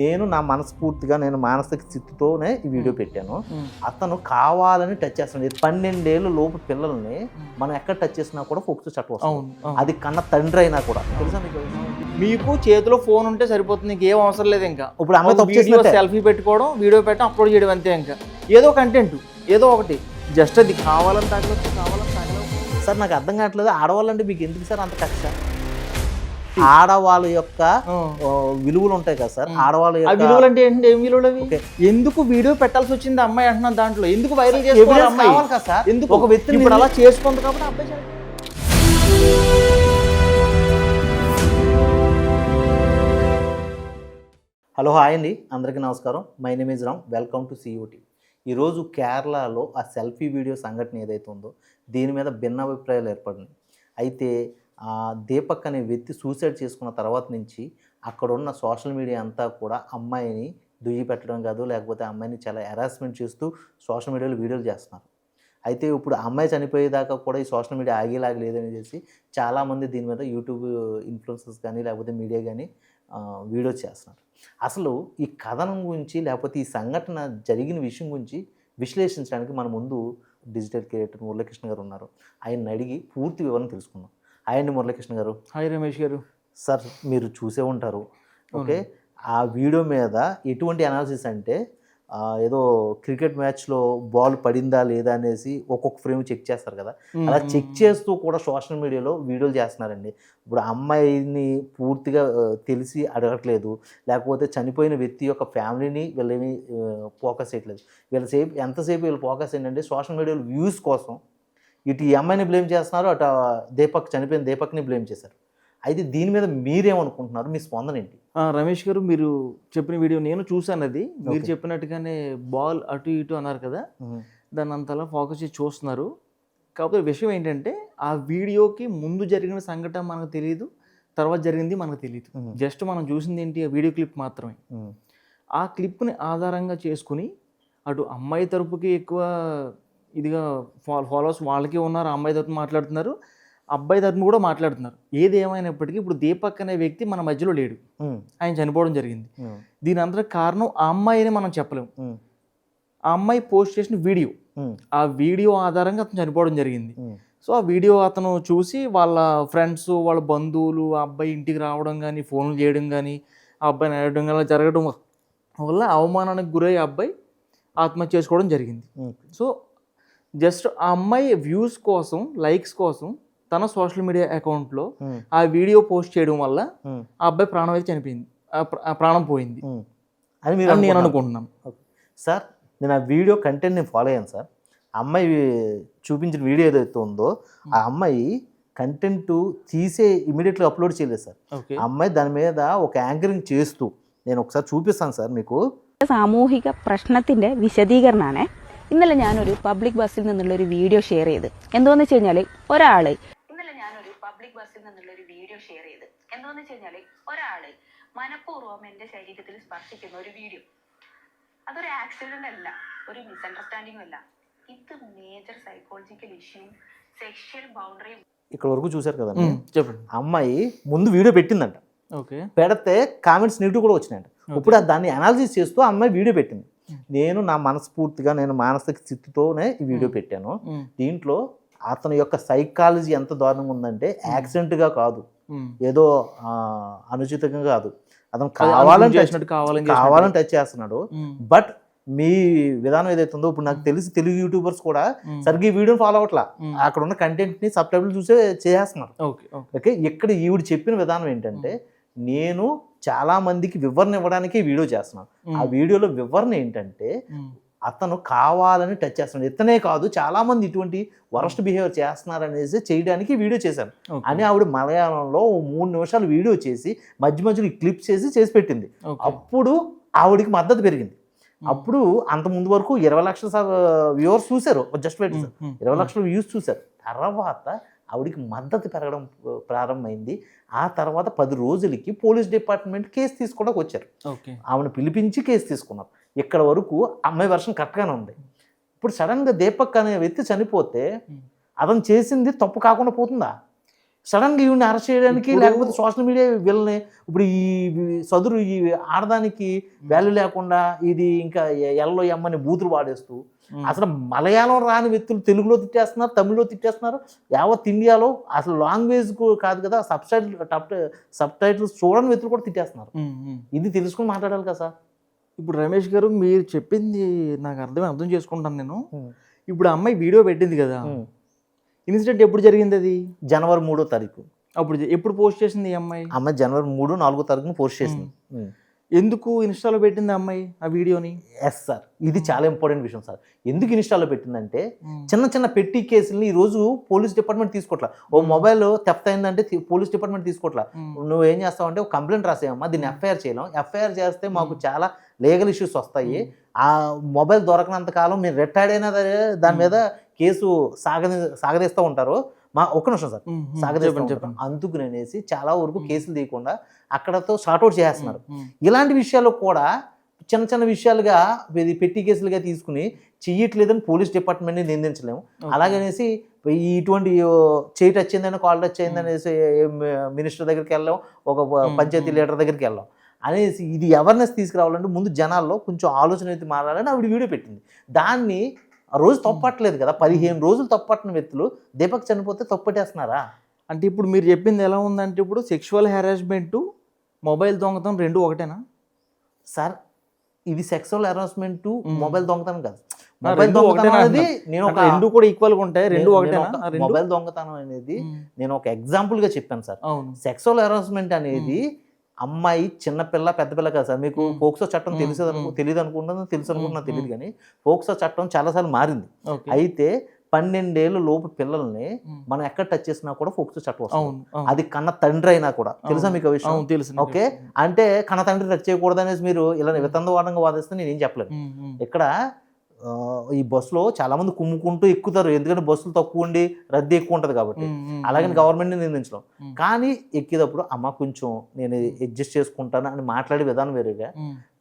నేను నా మనస్ఫూర్తిగా నేను మానసిక స్థితితోనే ఈ వీడియో పెట్టాను. అతను కావాలని టచ్ చేస్తున్నాడు. 12 ఏళ్ళ లోపు పిల్లల్ని మనం ఎక్కడ టచ్ చేసినా కూడా ఫోక్సో చట్టం వస్తుంది. అది కన్న తండ్రి అయినా కూడా. తెలుసా మీకు చేతిలో ఫోన్ ఉంటే సరిపోతుంది, ఇంకేం అవసరం లేదు. ఇంకా ఇప్పుడు అమ్మాయి తప్పు చేసినట్టే. సెల్ఫీ పెట్టుకోవడం, వీడియో పెట్టడం, అప్లోడ్ చేయడం అంతే. ఇంకా ఏదో కంటెంట్ ఏదో ఒకటి జస్ట్ అది కావాలని తగలొచ్చు, కావాలని తగలవచ్చు. సార్ నాకు అర్థం కావట్లేదు, ఆడవాళ్ళంటే మీకు ఎందుకు సార్ అంత కక్ష? ఆడవాళ్ళ యొక్క విలువలు ఉంటాయి కదా సార్, ఆడవాళ్ళ యొక్క విలువలు అంటే ఏంటి? ఏం విలువలు అవి? ఎందుకు వీడియో పెట్టాల్సి వచ్చింది అమ్మాయి అంటున్నాను, దాంట్లో ఎందుకు వైరల్ చేసుకోవాలి అమ్మాయి? కదా సార్, ఎందుకు ఒక వ్యక్తి ఇప్పుడు అలా చేసుకుంది కాబట్టి అబ్బాయి. హలో హాయ్ అండి, అందరికీ నమస్కారం. My name is Ram, welcome to సిఓటి. ఈరోజు కేరళలో ఆ సెల్ఫీ వీడియో సంఘటన ఏదైతే ఉందో దీని మీద భిన్నాభిప్రాయాలు ఏర్పడినాయి. అయితే దీపక్ అనే వ్యక్తి సూసైడ్ చేసుకున్న తర్వాత నుంచి అక్కడున్న సోషల్ మీడియా అంతా కూడా అమ్మాయిని దుయ్యి పెట్టడం కాదు, లేకపోతే అమ్మాయిని చాలా హెరాస్మెంట్ చేస్తూ సోషల్ మీడియాలో వీడియోలు చేస్తున్నారు. అయితే ఇప్పుడు అమ్మాయి చనిపోయేదాకా కూడా ఈ సోషల్ మీడియా ఆగేలాగలేదని చేసి చాలామంది దీని మీద యూట్యూబ్ ఇన్ఫ్లుయెన్సర్స్ కానీ లేకపోతే మీడియా కానీ వీడియోస్ చేస్తున్నారు. అసలు ఈ కథనం గురించి లేకపోతే ఈ సంఘటన జరిగిన విషయం గురించి విశ్లేషించడానికి మన ముందు డిజిటల్ క్రియేటర్ మురళీకృష్ణ గారు ఉన్నారు. ఆయన్ని అడిగి పూర్తి వివరణ తెలుసుకుందాం. హాయ్ మురళీకృష్ణ గారు. హాయ్ రమేష్ గారు. సార్ మీరు చూసే ఉంటారు, ఓకే, ఆ వీడియో మీద ఎటువంటి అనాలిసిస్ అంటే ఏదో క్రికెట్ మ్యాచ్లో బాల్ పడిందా లేదా అనేసి ఒక్కొక్క ఫ్రేమ్ చెక్ చేస్తారు కదా, అలా చెక్ చేస్తూ కూడా సోషల్ మీడియాలో వీడియోలు చేస్తున్నారండి. ఇప్పుడు అమ్మాయిని పూర్తిగా తెలిసి అడగట్లేదు, లేకపోతే చనిపోయిన వ్యక్తి యొక్క ఫ్యామిలీని వీళ్ళని ఫోకస్ చేయట్లేదు. ఎంతసేపు వీళ్ళు ఫోకస్ ఏంటంటే సోషల్ మీడియాలో వ్యూస్ కోసం ఇటు ఈ అమ్మాయిని బ్లేమ్ చేస్తున్నారు, అటు చనిపోయిన దీపక్ని బ్లేమ్ చేశారు. అయితే దీని మీద మీరేమనుకుంటున్నారు, మీ స్పందన ఏంటి? రమేష్ గారు, మీరు చెప్పిన వీడియో నేను చూసాను. అది మీరు చెప్పినట్టుగానే బాల్ అటు ఇటు అన్నారు కదా, దాన్ని అంతలా ఫోకస్ చేసి చూస్తున్నారు. కాకపోతే విషయం ఏంటంటే ఆ వీడియోకి ముందు జరిగిన సంఘటన మనకు తెలియదు, తర్వాత జరిగింది మనకు తెలియదు. జస్ట్ మనం చూసింది ఏంటి, ఆ వీడియో క్లిప్ మాత్రమే. ఆ క్లిప్ని ఆధారంగా చేసుకుని అటు అమ్మాయి తరపుకి ఎక్కువ ఇదిగా ఫాలోవర్స్ వాళ్ళకి ఉన్నారు, అమ్మాయి తరపున మాట్లాడుతున్నారు, అబ్బాయి తరపున కూడా మాట్లాడుతున్నారు. ఏది ఏమైనప్పటికీ ఇప్పుడు దీపక్ అనే వ్యక్తి మన మధ్యలో లేడు, ఆయన చనిపోవడం జరిగింది. దీని అంతటి కారణం ఆ అమ్మాయిని మనం చెప్పలేము. ఆ అమ్మాయి పోస్ట్ చేసిన వీడియో, ఆ వీడియో ఆధారంగా అతను చనిపోవడం జరిగింది. సో ఆ వీడియో అతను చూసి వాళ్ళ ఫ్రెండ్స్, వాళ్ళ బంధువులు ఆ అబ్బాయి ఇంటికి రావడం కానీ, ఫోన్లు చేయడం కానీ, ఆ అబ్బాయిని అడగడం కానీ జరగడం వల్ల అవమానానికి గురై ఆ అబ్బాయి ఆత్మహత్య చేసుకోవడం జరిగింది. సో జస్ట్ ఆ అమ్మాయి వ్యూస్ కోసం, లైక్స్ కోసం తన సోషల్ మీడియా అకౌంట్లో ఆ వీడియో పోస్ట్ చేయడం వల్ల ఆ అబ్బాయి ప్రాణం అయితే చనిపోయింది, ప్రాణం పోయింది అని నేను అనుకుంటున్నాను. సార్ నేను ఆ వీడియో కంటెంట్ నేను ఫాలో అయ్యాను సార్. అమ్మాయి చూపించిన వీడియో ఏదైతే ఉందో ఆ అమ్మాయి కంటెంట్ తీసే ఇమీడియట్గా అప్లోడ్ చేయలేదు సార్. అమ్మాయి దాని మీద ఒక యాంకరింగ్ చేస్తూ నేను ఒకసారి చూపిస్తాను సార్ మీకు. സാമൂഹിക പ്രശ്നത്തിൻ്റെ വിശദീകരണമാണ്. ഇന്നലെ ഞാനൊരു പബ്ലിക് ബസ്സിൽ നിന്നുള്ളൊരു വീഡിയോ ഷെയർ ചെയ്ത്. എന്താണെന്ന് വെച്ച് കഴിഞ്ഞാൽ ഒരാള് മനഃപൂർവ്വം എൻ്റെ ശരീരത്തിൽ സ്പർശിക്കുന്ന ഒരു വീഡിയോ. അതൊരു ആക്സിഡന്റ് അല്ല, ഒരു മിസ്അണ്ടർസ്റ്റാൻഡിംഗ് అല്ല. ഇത് major psychological issue, sexual boundary. ఇక్కడ వరకు చూసారు కదా, చెప్పండి. అమ్మాయి ముందు వీడియో పెట్టిందంట, పెడితే కామెంట్స్ నెగిటివ్ కూడా వచ్చినాయంట. ఇప్పుడు దాన్ని అనాలిసిస్ చేస్తూ అమ్మాయి వీడియో పెట్టింది. నేను నా మనస్ఫూర్తిగా నేను మానసిక స్థితితోనే ఈ వీడియో పెట్టాను. దీంట్లో అతని యొక్క సైకాలజీ ఎంత దారుణంగా ఉందంటే యాక్సిడెంట్గా కాదు, ఏదో అనుచితంగా కాదు, అతను కావాలని టచ్ చేస్తున్నాడు. బట్ మీ విధానం ఏదైతే ఉందో ఇప్పుడు నాకు తెలిసి తెలుగు యూట్యూబర్స్ కూడా సరిగ్గా ఈ వీడియోని ఫాలో అవట్లా, అక్కడ ఉన్న కంటెంట్ ని సబ్ టైటిల్ చూసే చేసేస్తున్నారు. ఓకే, ఇక్కడ ఈవిడ చెప్పిన విధానం ఏంటంటే నేను చాలా మందికి వివరణ ఇవ్వడానికి వీడియో చేస్తున్నాను. ఆ వీడియోలో వివరణ ఏంటంటే అతను కావాలని టచ్ చేస్తున్నాడు, ఇతనే కాదు చాలా మంది ఇటువంటి వరస్ట్ బిహేవియర్ చేస్తున్నారు అనేసి చేయడానికి వీడియో చేశాను అని ఆవిడ మలయాళంలో 3 నిమిషాలు వీడియో చేసి మధ్య మధ్యలో క్లిప్స్ చేసి పెట్టింది. అప్పుడు ఆవిడికి మద్దతు పెరిగింది. అప్పుడు అంత ముందు వరకు 20 లక్షల వ్యూవర్స్ చూశారు, జస్ట్ 20 లక్షల వ్యూస్ చూశారు. తర్వాత ఆవిడికి మద్దతు పెరగడం ప్రారంభమైంది. ఆ తర్వాత 10 రోజులకి పోలీస్ డిపార్ట్మెంట్ కేసు తీసుకోవడానికి వచ్చారు. ఆమెను పిలిపించి కేసు తీసుకున్నారు. ఇక్కడ వరకు అమ్మాయి వర్షన్ కరెక్ట్గానే ఉంది. ఇప్పుడు సడన్గా దీపక్ అనే వ్యక్తి చనిపోతే అతను చేసింది తప్పు కాకుండా పోతుందా? సడన్గా ఈవిని అరెస్ట్ చేయడానికి, లేకపోతే సోషల్ మీడియా వీళ్ళని ఇప్పుడు ఈ సదురు ఈ ఆడదానికి వాల్యూ లేకుండా ఇది ఇంకా ఎల్లో ఎమ్మని బూతులు వాడేస్తూ అసలు మలయాళం రాని వ్యక్తులు తెలుగులో తిట్టేస్తున్నారు, తమిళ్లో తిట్టేస్తున్నారు. యావత్ ఇండియాలో అసలు లాంగ్వేజ్ కాదు కదా, సబ్ టైటిల్స్ చూడని వ్యక్తులు కూడా తిట్టేస్తున్నారు. ఇది తెలుసుకుని మాట్లాడాలి కదా సార్. ఇప్పుడు రమేష్ గారు మీరు చెప్పింది నాకు అర్థం చేసుకుంటాను నేను. ఇప్పుడు ఆ అమ్మాయి వీడియో పెట్టింది కదా, ఇన్సిడెంట్ ఎప్పుడు జరిగింది అది? జనవరి 3వ తారీఖు. అప్పుడు ఎప్పుడు పోస్ట్ చేసింది ఈ అమ్మాయి? అమ్మాయి జనవరి 3, 4 తారీఖున పోస్ట్ చేసింది. ఎందుకు ఇన్స్టాలో పెట్టింది ఆ అమ్మాయి ఆ వీడియోని? ఎస్ సార్, ఇది చాలా ఇంపార్టెంట్ విషయం సార్. ఎందుకు ఇన్స్టాలో పెట్టిందంటే చిన్న చిన్న పెట్టి కేసుల్ని ఈరోజు పోలీస్ డిపార్ట్మెంట్ తీసుకోవట్లా. ఓ మొబైల్ థెఫ్ట్ అయిందంటే పోలీస్ డిపార్ట్మెంట్ తీసుకోవట్లా. నువ్వు ఏం చేస్తావు అంటే ఒక కంప్లైంట్ రాసేయమ్మా, దీన్ని ఎఫ్ఐఆర్ చేయలేం. ఎఫ్ఐఆర్ చేస్తే మాకు చాలా లీగల్ ఇష్యూస్ వస్తాయి. ఆ మొబైల్ దొరకనంత కాలం మీరు రిటైర్డ్ అయినా దాని మీద కేసు సాగదీస్తూ ఉంటారు. ఒక్క నిమిషం సార్, సాగదీస్తాం. అందుకు నేనేసి చాలా వరకు కేసులు తీయకుండా అక్కడతో షార్ట్అవుట్ చేస్తున్నారు. ఇలాంటి విషయాల్లో కూడా చిన్న చిన్న విషయాలుగా ఇది పెట్టి కేసులుగా తీసుకుని చెయ్యట్లేదని పోలీస్ డిపార్ట్మెంట్ని నిందించలేము. అలాగనేసి ఇటువంటి చేయి టచ్ అయిందని, కాల్ టచ్ అయిందనేసి మినిస్టర్ దగ్గరికి వెళ్ళాం, ఒక పంచాయతీ లీడర్ దగ్గరికి వెళ్ళాం అనేసి ఇది అవేర్నెస్ తీసుకురావాలంటే ముందు జనాల్లో కొంచెం ఆలోచన అయితే మారాలని ఆవిడ వీడియో పెట్టింది. దాన్ని రోజు తప్పట్లేదు కదా, 15 రోజులు తప్పట్టిన వ్యక్తులు దీపక్ చనిపోతే తప్పట్టేస్తున్నారా? అంటే ఇప్పుడు మీరు చెప్పింది ఎలా ఉందంటే ఇప్పుడు సెక్షువల్ హెరాస్మెంట్, మొబైల్ దొంగతనం రెండు ఒకటేనా సార్? ఇది సెక్సువల్ హెరాస్మెంట్, మొబైల్ దొంగతనం కాదు. మొబైల్ దొంగతనం అనేది నేను ఒక రెండు కూడా ఈక్వల్ గా ఉంటాయి, రెండు ఒకటేనా? మొబైల్ దొంగతనం అనేది నేను ఒక ఎగ్జాంపుల్ గా చెప్పాను సార్. సెక్సువల్ హెరాస్మెంట్ అనేది అమ్మాయి చిన్నపిల్ల పెద్దపిల్ల కాదు సార్. మీకు పోక్సో చట్టం తెలియదు అనుకుంటున్నా, తెలుసు అనుకుంటున్నా తెలియదు, కానీ పోక్సో చట్టం చాలాసార్లు మారింది. అయితే 12 ఏళ్ళ లోపు పిల్లల్ని మనం ఎక్కడ టచ్ చేసినా కూడా పోక్సో చట్టం వస్తుంది. అది కన్న తండ్రి అయినా కూడా. తెలుసా మీకు ఆ విషయం? తెలుసు. ఓకే, అంటే కన్న తండ్రి టచ్ చేయకూడదు అనేసి మీరు ఇలా వితండవాదంగా వాదిస్తే నేనేం చెప్పలేదు. ఇక్కడ ఈ బస్సులో చాలా మంది కుమ్ముకుంటూ ఎక్కుతారు, ఎందుకంటే బస్సులు తక్కువ ఉండి రద్దీ ఎక్కువ ఉంటుంది కాబట్టి. అలాగని గవర్నమెంట్ని నిందించడం. కానీ ఎక్కేటప్పుడు అమ్మ కొంచెం నేను అడ్జస్ట్ చేసుకుంటాను అని మాట్లాడే విధానం వేరేగా,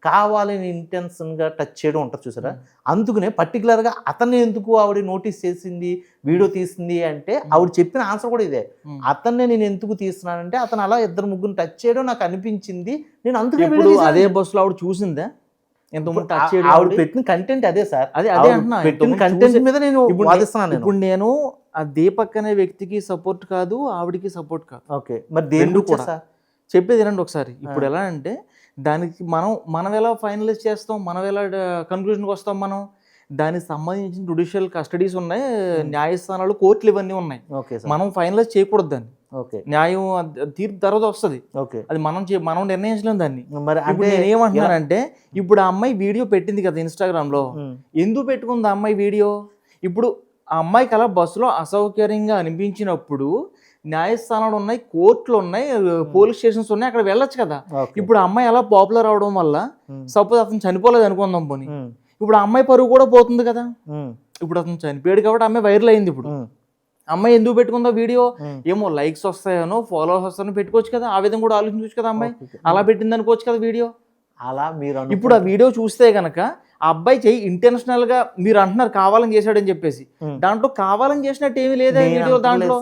కావాలని ఇంటెన్షన్గా టచ్ చేయడం ఉంటుంది చూసారా. అందుకనే పర్టికులర్గా అతన్ని ఎందుకు ఆవిడ నోటీస్ చేసింది, వీడియో తీసింది అంటే ఆవిడ చెప్పిన ఆన్సర్ కూడా ఇదే. అతన్ని నేను ఎందుకు తీస్తున్నానంటే అతను అలా 2-3 టచ్ చేయడం నాకు అనిపించింది, నేను అందుకే. అదే బస్సులో ఆవిడ చూసింది, ఆవిడ పెట్టిన కంటెంట్ అదే సార్. అదే పెట్టిన కంటెంట్ మీద నేను వాదిస్తున్నాను. ఇప్పుడు నేను ఆ దీపక్ అనే వ్యక్తికి సపోర్ట్ కాదు, ఆవిడికి సపోర్ట్ కాదు. ఓకే, మరి దేనికి కూడా చెప్పేది వినండి ఒకసారి. ఇప్పుడు ఎలా అంటే దానికి మనం ఎలా ఫైనలైజ్ చేస్తాం, మనం ఎలా కన్క్లూజన్కి వస్తాం, దానికి సంబంధించిన జుడిషియల్ కస్టడీస్ ఉన్నాయి, న్యాయస్థానాలు, కోర్టులు ఇవన్నీ ఉన్నాయి. మనం ఫైనలైజ్ చేయకూడదు దాన్ని. న్యాయం తీర్పు తర్వాత వస్తుంది, అది మనం నిర్ణయించలేము దాన్ని. ఇప్పుడు నేనేమంటున్నానంటే ఇప్పుడు ఆ అమ్మాయి వీడియో పెట్టింది కదా ఇన్స్టాగ్రామ్ లో, ఎందుకు పెట్టుకుంది ఆ అమ్మాయి వీడియో? ఇప్పుడు ఆ అమ్మాయికి అలా బస్సులో అసౌకర్యంగా అనిపించినప్పుడు న్యాయస్థానాలు ఉన్నాయి, కోర్టులు ఉన్నాయి, పోలీస్ స్టేషన్స్ ఉన్నాయి, అక్కడ వెళ్ళొచ్చు కదా. ఇప్పుడు ఆ అమ్మాయి అలా పాపులర్ అవడం వల్ల సపోజ్ అతను చనిపోలేదు అనుకుందాం పోనీ, ఇప్పుడు ఆ అమ్మాయి పరువు కూడా పోతుంది కదా. ఇప్పుడు అతను చనిపోయాడు కాబట్టి అమ్మాయి వైరల్ అయింది. ఇప్పుడు అమ్మాయి ఎందుకు పెట్టుకుందో వీడియో? ఏమో లైక్స్ వస్తాయనో ఫాలోవర్స్ వస్తాయనో పెట్టుకోవచ్చు కదా, ఆ విధంగా కూడా ఆలోచించవచ్చు కదా. అమ్మాయి అలా పెట్టింది అనుకోవచ్చు కదా వీడియో. అలా మీరు ఇప్పుడు ఆ వీడియో చూస్తే కనుక ఆ అబ్బాయి చెయ్యి ఇంటెన్షనల్ గా, మీరు అంటున్నారు కావాలని చేశాడని చెప్పేసి, దాంట్లో కావాలని చేసినట్టు ఏమీ లేదా వీడియో, దాంట్లో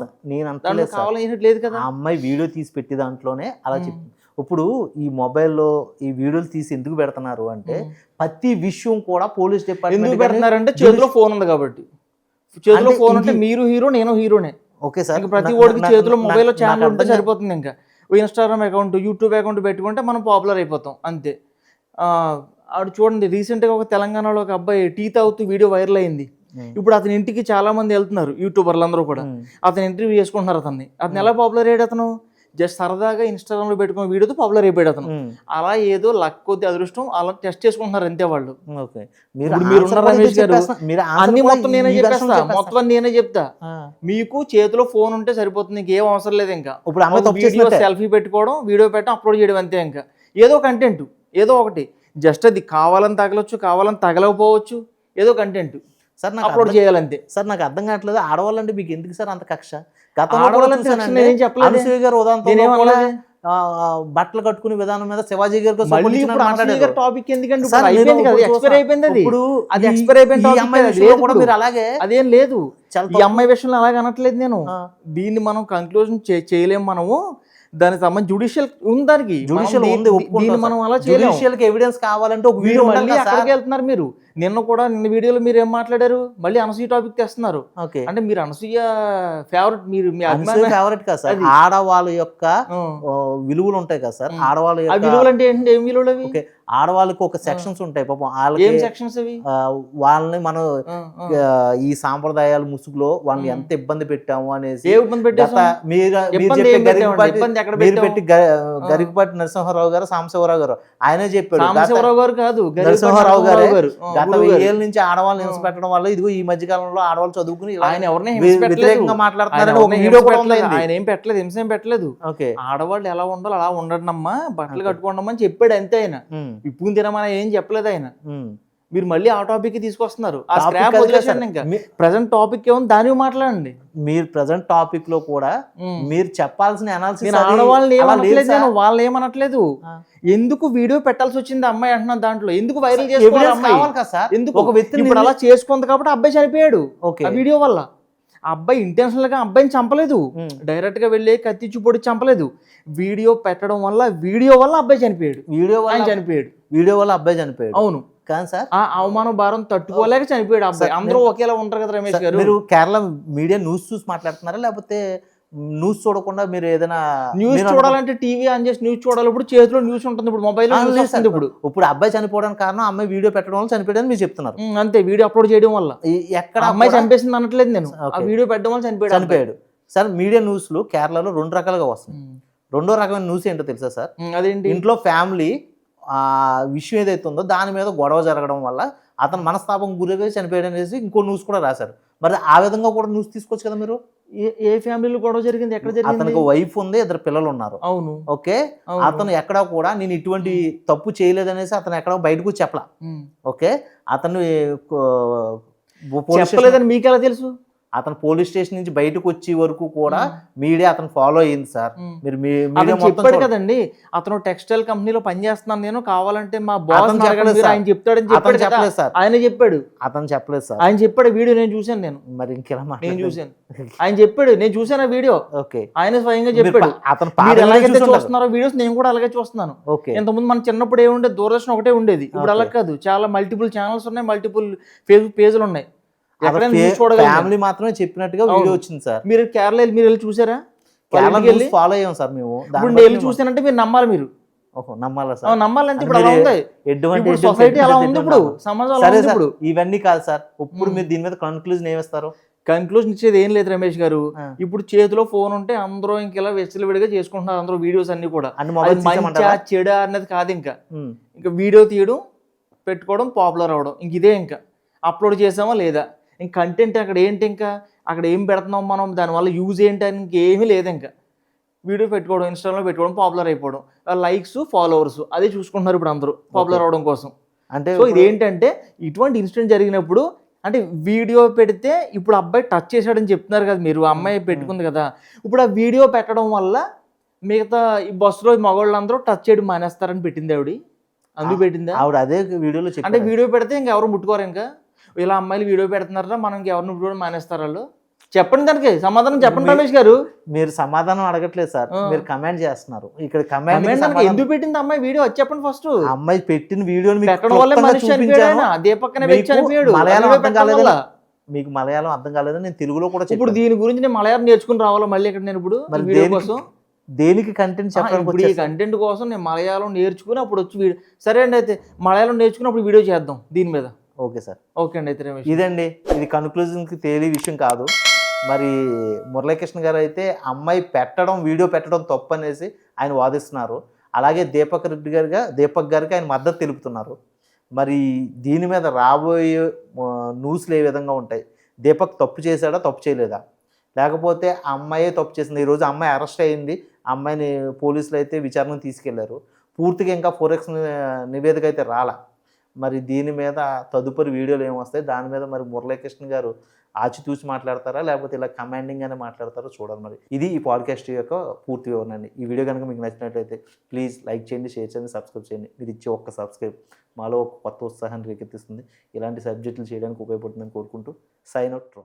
కావాలని చేసినట్టు లేదు కదా. ఆ అమ్మాయి వీడియో తీసి పెట్టి దాంట్లోనే అలా చెప్పింది. ఇప్పుడు ఈ మొబైల్లో ఈ వీడియోలు తీసి ఎందుకు పెడుతున్నారు అంటే ప్రతి విషయం కూడా పోలీస్ డిపార్ట్మెంట్ ఎందుకు పెడుతున్నారంటే చేతిలో ఫోన్ ఉంది కాబట్టి. చేతిలో ఫోన్ అంటే మీరు హీరో, నేను హీరోనే. ఓకే సార్, ప్రతి ఒడికి చేతిలో మొబైల్లో ఛానల్ ఉంటే సరిపోతుంది. ఇంకా ఇన్స్టాగ్రామ్ అకౌంట్, యూట్యూబ్ అకౌంట్ పెట్టుకుంటే మనం పాపులర్ అయిపోతాం అంతే. ఆవిడ చూడండి, రీసెంట్గా ఒక తెలంగాణలో ఒక అబ్బాయి టీ తాగుతూ వీడియో వైరల్ అయింది. ఇప్పుడు అతని ఇంటికి చాలా మంది వెళ్తున్నారు, యూట్యూబర్లు అందరూ కూడా అతని ఇంటర్వ్యూ చేసుకుంటున్నారు. అతను ఎలా పాపులర్ అయ్యాడు? అతను జస్ట్ సరదాగా ఇన్స్టాగ్రామ్ లో పెట్టుకున్న వీడియోతో పాపులర్ అయిపోయాడు అతను. అలా ఏదో లక్ కొద్ది అదృష్టం అలా టెస్ట్ చేసుకుంటున్నారు అంతే వాళ్ళు. రమేష్ గారు అన్ని మొత్తం నేనే చెప్పేస్తా, మొత్తం నేనే చెప్తా. మీకు చేతిలో ఫోన్ ఉంటే సరిపోతుంది, ఇంకేం అవసరం లేదు. ఇంకా వీడియో సెల్ఫీ పెట్టుకోవడం, వీడియో పెట్టడం, అప్లోడ్ చేయడం అంతే. ఇంకా ఏదో కంటెంట్, ఏదో ఒకటి జస్ట్ అది కావాలని తగలొచ్చు, కావాలని తగలకపోవచ్చు, ఏదో కంటెంట్ సార్ అప్లోడ్ చేయాలంతే. సార్ నాకు అర్థం కావట్లేదు, ఆడవాళ్ళంటే మీకు ఎందుకు సార్ అంత కక్ష? బట్టలు కట్టుకునే విధానం మీద శివాజీ గారికి మళ్ళీ ఇప్పుడు అనసూయ గారి టాపిక్ ఎందుకంటే ఇప్పుడు సార్, అయిపోయింది కదా, నేను ఎక్స్పైర్ అయిపోయింది అది. ఇప్పుడు అది ఈ- ఎక్స్పైర్ అయిపోయిన ఈ topic అమ్మాయి అది విషయంలో లేదు కూడా ఇప్పుడు. మీరు అలాగే అదేం లేదు. చాలా ఈ అమ్మాయి విషయంలో అలాగే అనట్లేదు నేను. ఆ. దీన్ని మనం కంక్లూజన్ చేయలేము మనము. దానికి సంబంధించి జుడిషియల్ ఉంది, దానికి జుడిషియల్ మనం ఉంది, దీన్ని మనం అలా చేయలేము. జుడిషియల్ కి ఎవిడెన్స్ కావాలంటే ఒక మీరు వీడియో మళ్ళీ అక్కడికి వెళ్తున్నారు. మీరు నిన్న వీడియోలో మీరు ఏం మాట్లాడారు, మళ్ళీ అనసూయ టాపిక్ తెస్తున్నారు. ఓకే, అంటే మీరు అనసూయ ఫేవరెట్, మీరు మీ అభిమాన ఫేవరెట్ కదా సార్. అది. ఆడవాళ్ళ యొక్క ఆ. విలువలు ఉంటాయి కదా సార్, ఆడవాళ్ళ ఆ యొక్క విలువలు అంటే ఏంటి, ఏం విలువలు అవి? ఓకే, ఆడవాళ్ళకి ఒక సెక్షన్స్ ఉంటాయి పాపం ఏం వాళ్ళకి. సెక్షన్స్ అవి? వాళ్ళని మనం ఆ, ఆ. ఈ సాంప్రదాయాల ముసుగులో వాళ్ళని ఎంత ఇబ్బంది పెట్టాము అనేసి ఏ ఇబ్బంది పెట్టేసాం? గత మీరు ఇబ్బంది చెప్పే ఏం పెట్టామండి? ఇబ్బంది ఎక్కడ మీరు పెట్టాము? పెట్టి గరికపాటి నరసింహారావు గారు, సాంబశివరావు గారు ఆయనే చెప్పాడు. సాంబశివరావు గారు కాదు, నరసింహారావు గారు గత గురువు గారు. 1000 ఏళ్ళ నుంచి ఆడవాళ్ళని హింస పెట్టడం వల్ల ఇదిగో ఈ మధ్య కాలంలో ఆడవాళ్ళు చదువుకుని ఇలా ఆయన ఎవరిని హింస పెట్టలేదు. వ్యతిరేకంగా ఆయన మాట్లాడుతున్నారని ఒక ఎవరిని వీడియో హింస కూడా పెట్టలేదు. ఉందండి. ఆయన ఏం పెట్టలేదు, హింస ఏం పెట్టలేదు. ఓకే, ఆడవాళ్ళు ఎలా ఉండాలో అలా ఉండండి అమ్మా, బట్టలు కట్టుకోండి అని చెప్పాడు అంతే. ఆయన ఇప్పుడు తినమని ఏం చెప్పలేదు ఆయన. మీరు మళ్ళీ ఆ టాపిక్ తీసుకొస్తున్నారు. ఆ Topic స్క్రాప్ అది వదిలేసండి. కాదు ఇంకా సార్. ప్రజెంట్ టాపిక్ ఏమో దాని మాట్లాడండి. మీరు ప్రజెంట్ టాపిక్ లో కూడా మీరు చెప్పాల్సిన అనాలిసిస్ నేను ఆడవాళ్ళని ఏమనట్లేదు, నేను వాళ్ళని ఏమనట్లేదు. ఎందుకు వీడియో పెట్టాల్సి వచ్చింది అమ్మాయి అంటున్నాను. దాంట్లో ఎందుకు వైరల్ చేసుకోవాలి అమ్మాయి? కావాలి కదా సార్. ఎందుకు ఒక వ్యక్తిని ఇప్పుడు అలా చేసుకుంది కాబట్టి అబ్బాయి చనిపోయాడు ఓకే, ఆ వీడియో వల్ల. ఆ అబ్బాయి ఇంటెన్షనల్ గా అబ్బాయిని చంపలేదు, డైరెక్ట్ గా వెళ్ళి కత్తిచ్చి పొడి చంపలేదు. వీడియో పెట్టడం వల్ల అబ్బాయి చనిపోయాడు. ఆయన చనిపోయాడు, వీడియో వల్ల అబ్బాయి చనిపోయాడు. అవును కాదు సార్, ఆ అవమాన భారం తట్టుకోలేక చనిపోయాడు అబ్బాయి. అందరూ ఒకేలా ఉంటారు కదా రమేష్ గారు. మీరు కేరళ మీడియా న్యూస్ చూసి మాట్లాడుతున్నారా, లేకపోతే న్యూస్ చూడకుండా మీరు ఏదైనా న్యూస్ చూడాలంటే టీవీ ఆన్ చేసి న్యూస్ చూడాలి. ఇప్పుడు చేతిలో న్యూస్ ఉంటుంది, ఇప్పుడు మొబైల్ వస్తుంది. ఇప్పుడు అబ్బాయి చనిపోవడానికి కారణం అమ్మాయి వీడియో పెట్టడం వల్ల చనిపోయాడని మీరు చెప్తున్నారు. అంతే, వీడియో అప్లోడ్ చేయడం వల్ల. ఎక్కడ అమ్మాయి చంపేసింది అనట్లేదు నేను, ఆ వీడియో పెట్టడం వల్ల చనిపోయాడు. సార్, మీడియా న్యూస్లు కేరళలో 2 రకాలుగా వస్తుంది. రెండో రకమైన న్యూస్ ఏంటో తెలుసా సార్? అదేంటి? ఇంట్లో ఫ్యామిలీ విషయం ఏదైతే ఉందో దాని మీద గొడవ జరగడం వల్ల అతను మనస్తాపం గురై చనిపోయాడు అనేసి ఇంకో న్యూస్ కూడా రాశారు. మరి ఆ విధంగా కూడా న్యూస్ తీసుకోవచ్చు కదా మీరు. ఏ ఫ్యామిలీలో గొడవ జరిగింది, ఎక్కడ జరిగింది? అతనికి వైఫ్ ఉంది, 2 పిల్లలు ఉన్నారు. అవును, ఓకే, అతను ఎక్కడా కూడా నేను ఇటువంటి తప్పు చేయలేదనేసి అతను ఎక్కడ బయటకు చెప్పలా. ఓకే, అతను చెప్పలేదని మీకు ఎలా తెలుసు? అతను పోలీస్ స్టేషన్ నుంచి బయటకు వచ్చే వరకు కూడా మీడియా అతను ఫాలో అయింది సార్. మీరు మీడియా చెప్పాడు కదండి, అతను టెక్స్టైల్ కంపెనీలో పనిచేస్తున్నాను నేను, కావాలంటే మా బాస్ ఆయన చెప్తాడని చెప్పాడు కదా. సార్, ఆయన చెప్పాడు. అతను చెప్పలేదు సార్. ఆయన చెప్పాడు, వీడియో నేను చూశాను. నేను మరి ఇంకెలా నేను చూశాను, ఆయన చెప్పాడు, నేను చూశాను ఆ వీడియో. ఓకే, ఆయన స్వయంగా చెప్పాడు. అతను మీరు ఎలాగైతే చూస్తున్నారో వీడియోస్ నేను కూడా అలాగే చూస్తున్నాను. ఓకే, ఇంతకుముందు మన చిన్నప్పుడు ఏముండేది, దూరదర్శన్ ఒకటే ఉండేది. ఇప్పుడు అలా కాదు, చాలా మల్టిపుల్ ఛానల్స్ ఉన్నాయి, మల్టిపుల్ ఫేస్బుక్ పేజీలు ఉన్నాయి. ఫ్యామిలీ మాత్రమే చెప్పినట్టుగా వీడియో వచ్చింది సార్. మీరు కేరళ మీరు వెళ్ళి చూసారా? ఫాలో అయ్యాం సార్ మేము. ఇప్పుడు వెళ్ళి చూసానంటే మీరు నమ్మాలి. మీరు నమ్మాలా సార్? నమ్మాలంటే ఇప్పుడు అలా ఉంది, ఇప్పుడు సొసైటీ అలా ఉంది, ఇప్పుడు సమాజం అలా ఉంది. ఇప్పుడు ఇవన్నీ కాదు సార్, ఇప్పుడు మీరు దీని మీద కన్క్లూజన్ ఏమిస్తారు? కన్క్లూజన్ ఇచ్చేది ఏం లేదు రమేష్ గారు. ఇప్పుడు చేతిలో ఫోన్ ఉంటే అందరూ ఇంకెలా విడిగా చేసుకుంటున్నారు అందరూ వీడియోస్ అన్ని కూడా. మంచిగా చెడా అన్నది కాదు, ఇంకా వీడియో తీయడం, పెట్టుకోవడం, పాపులర్ అవడం, ఇంక ఇదే. ఇంకా అప్లోడ్ చేసామా లేదా, ఇంక కంటెంట్ అక్కడ ఏంటి, ఇంకా అక్కడ ఏం పెడుతున్నాం మనం, దానివల్ల యూజ్ ఏంటి అని ఇంకేమీ లేదు. ఇంకా వీడియో పెట్టుకోవడం, ఇన్స్టాగ్రామ్లో పెట్టుకోవడం, పాపులర్ అయిపోవడం, లైక్స్, ఫాలోవర్స్ అదే చూసుకుంటున్నారు ఇప్పుడు అందరూ పాపులర్ అవడం కోసం. అంటే సో ఇదేంటంటే ఇటువంటి ఇన్సిడెంట్ జరిగినప్పుడు, అంటే వీడియో పెడితే ఇప్పుడు అబ్బాయి టచ్ చేశాడని చెప్తున్నారు కదా మీరు, అమ్మాయి పెట్టుకుంది కదా. ఇప్పుడు ఆ వీడియో పెట్టడం వల్ల మిగతా ఈ బస్సులో మగవాళ్ళందరూ టచ్ చేయడం మానేస్తారని పెట్టింది ఆవిడ. అందుకు పెట్టిందా ఆవిడ? అదే వీడియోలో అంటే వీడియో పెడితే ఇంకెవరు ముట్టుకోరు, ఇంకా ఇలా అమ్మాయిలు వీడియో పెడుతున్నారా, మనం ఇంకెవరిని ముట్టుకోవడం మానేస్తారు వాళ్ళు. చెప్పండి, దానికి సమాధానం చెప్పండి రమేష్ గారు. మీరు సమాధానం అడగట్లేదు సార్, మీరు కమెంట్ చేస్తున్నారు. ఇక్కడ కమెంట్ ఎందుకు పెట్టింది అమ్మాయి వీడియో అది చెప్పండి ఫస్ట్. అమ్మాయి పెట్టిన వీడియోని పెట్టడం వల్ల మనిషి చనిపోయాడు, అదే పక్కన చనిపోయాడు. మలయాళం అర్థం కాలేదా మీకు? మలయాళం అర్థం కాలేదా? నేను తెలుగులో కూడా ఇప్పుడు దీని గురించి నేను మలయాళం నేర్చుకుని రావాలా మళ్ళీ ఇక్కడ నేను ఇప్పుడు వీడియో కోసం? దేనికి కంటెంట్ చెప్పడానికి? ఈ కంటెంట్ కోసం నేను మలయాళం నేర్చుకుని అప్పుడు వచ్చి వీడియో. సరే అండి, అయితే మలయాళం నేర్చుకుని అప్పుడు వీడియో చేద్దాం దీని మీద. ఓకే సార్, ఓకే అండి. అయితే ఇదండి, ఇది కన్క్లూజన్కి తేలి విషయం కాదు. మరి మురళీకృష్ణ గారు అయితే అమ్మాయి వీడియో పెట్టడం తప్పు అనేసి ఆయన వాదిస్తున్నారు. అలాగే దీపక్ గారికి ఆయన మద్దతు తెలుపుతున్నారు. మరి దీని మీద రాబోయే న్యూస్లు ఏ విధంగా ఉంటాయి? దీపక్ తప్పు చేశాడా, తప్పు చేయలేదా, లేకపోతే అమ్మాయే తప్పు చేసింది? ఈరోజు అమ్మాయి అరెస్ట్ అయింది, అమ్మాయిని పోలీసులు అయితే విచారణకు తీసుకెళ్లారు. పూర్తిగా ఇంకా 4X నివేదిక అయితే రాలా. మరి దీని మీద తదుపరి వీడియోలు ఏమొస్తాయి, దాని మీద మరి మురళీకృష్ణ గారు ఆచితూచి మాట్లాడతారా లేకపోతే ఇలా కమాండింగ్గానే మాట్లాడతారో చూడాలి మరి. ఇది ఈ పాడ్కాస్ట్ యొక్క పూర్తి వివరణ అండి. ఈ వీడియో కనుక మీకు నచ్చినట్లయితే ప్లీజ్ లైక్ చేయండి, షేర్ చేయండి, సబ్స్క్రైబ్ చేయండి. మీరు ఇచ్చే ఒక్క సబ్స్క్రైబ్ మాలో ఒక కొత్త ఉత్సాహాన్ని రేకెత్తిస్తుంది, ఇలాంటి సబ్జెక్టులు చేయడానికి ఉపయోగపడుతుందని కోరుకుంటూ సైన్ అవుట్.